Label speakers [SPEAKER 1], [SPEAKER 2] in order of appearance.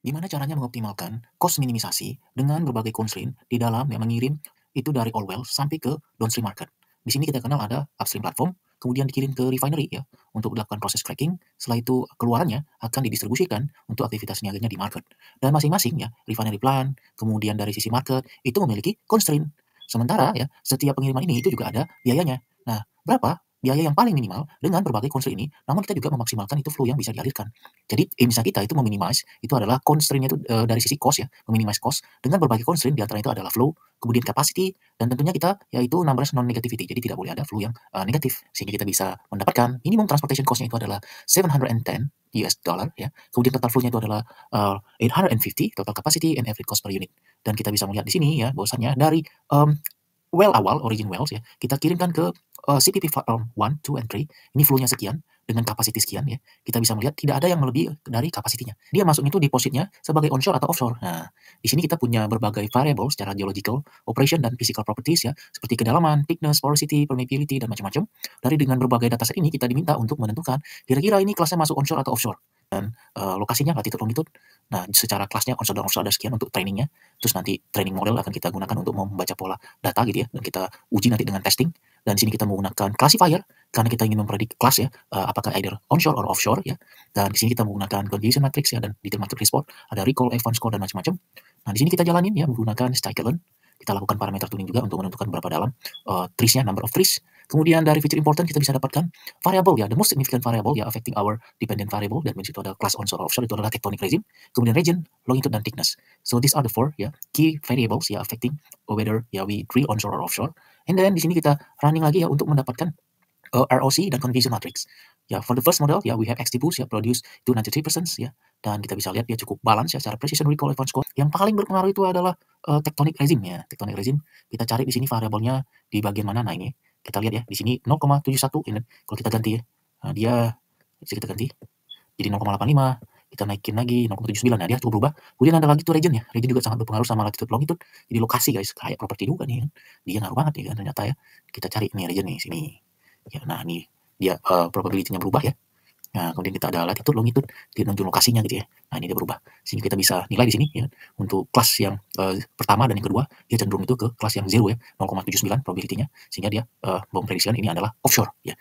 [SPEAKER 1] Gimana caranya mengoptimalkan cost minimisasi dengan berbagai constraint di dalam yang mengirim itu dari all well sampai ke downstream market. Di sini kita kenal ada upstream platform, kemudian dikirim ke refinery ya untuk dilakukan proses cracking. Setelah itu keluarannya akan didistribusikan untuk aktivitas niaganya di market. Dan masing-masing ya refinery plant, kemudian dari sisi market itu memiliki constraint. Sementara ya setiap pengiriman ini itu juga ada biayanya. Nah, berapa biaya yang paling minimal dengan berbagai constraint ini, namun kita juga memaksimalkan itu flow yang bisa dialirkan. Jadi aimsnya kita itu meminimize itu adalah constraint-nya itu, dari sisi cost ya, meminimize cost dengan berbagai constraint di antara itu adalah flow, kemudian capacity, dan tentunya kita yaitu numbers non-negativity. Jadi tidak boleh ada flow yang, negatif. Sehingga kita bisa mendapatkan minimum transportation cost-nya itu adalah $710 ya, kemudian total flow-nya itu adalah, 850 total capacity and average cost per unit. Dan kita bisa melihat di sini ya bahwasanya dari, well awal, origin wells ya, kita kirimkan ke CPP farm 1, 2, and 3. Ini flow-nya sekian, dengan kapasiti sekian ya. Kita bisa melihat tidak ada yang melebihi dari kapasitinya. Dia masuk itu depositnya sebagai onshore atau offshore. Nah, di sini kita punya berbagai variable secara geological, operation, dan physical properties ya, seperti kedalaman, thickness, porosity, permeability, dan macam-macam. Dari dengan berbagai dataset ini kita diminta untuk menentukan kira-kira ini kelasnya masuk onshore atau offshore. Dan lokasinya, latitude, longitude. Nah, secara kelasnya onshore dan offshore ada sekian untuk trainingnya. Terus nanti training model akan kita gunakan untuk membaca pola data gitu ya, dan kita uji nanti dengan testing. Dan di sini kita menggunakan classifier karena kita ingin mempredik kelas ya, apakah either onshore or offshore ya. Dan di sini kita menggunakan confusion matrix ya dan detail matrix report, ada recall, advance score, dan macam-macam. Nah, di sini kita jalanin ya menggunakan scikit-learn. Kita lakukan parameter tuning juga untuk menentukan berapa dalam trees-nya, number of trees. Kemudian dari feature important kita bisa dapatkan variable ya, the most significant variable ya affecting our dependent variable. Dan itu ada class onshore or offshore, itu adalah tectonic regime, kemudian region, longitude, dan thickness. So these are the four ya key variables ya affecting whether ya we drill onshore or offshore. And then di sini kita running lagi ya untuk mendapatkan ROC dan confusion matrix. Ya, for the first model, ya we have XGBoost ya produce itu 93% ya. Dan kita bisa lihat dia cukup balance ya secara precision, recall, advance score. Yang paling berpengaruh itu adalah tectonic regime ya. Tectonic regime kita cari di sini variabelnya di bagian mana. Nah, ini kita lihat ya di sini 0,71 ini. Kalau kita ganti ya. Nah, dia bisa kita ganti jadi 0,85, kita naikin lagi 0,79. Nah, dia cukup berubah. Kemudian ada lagi tuh region ya. Region juga sangat berpengaruh sama latitude longitude. Jadi lokasi guys, kayak properti juga nih kan. Dia ngaruh banget ya kan ternyata ya. Kita cari nih region nih sini. Ya, nah ini dia probability-nya berubah ya. Nah, kemudian kita ada latitude, longitude, dia menunjuk lokasinya gitu ya. Nah, ini dia berubah. Sehingga kita bisa nilai di sini ya. Untuk kelas yang pertama dan yang kedua, dia cenderung itu ke kelas yang 0 ya, 0,79 probability-nya. Sehingga dia memprediksikan ini adalah offshore ya.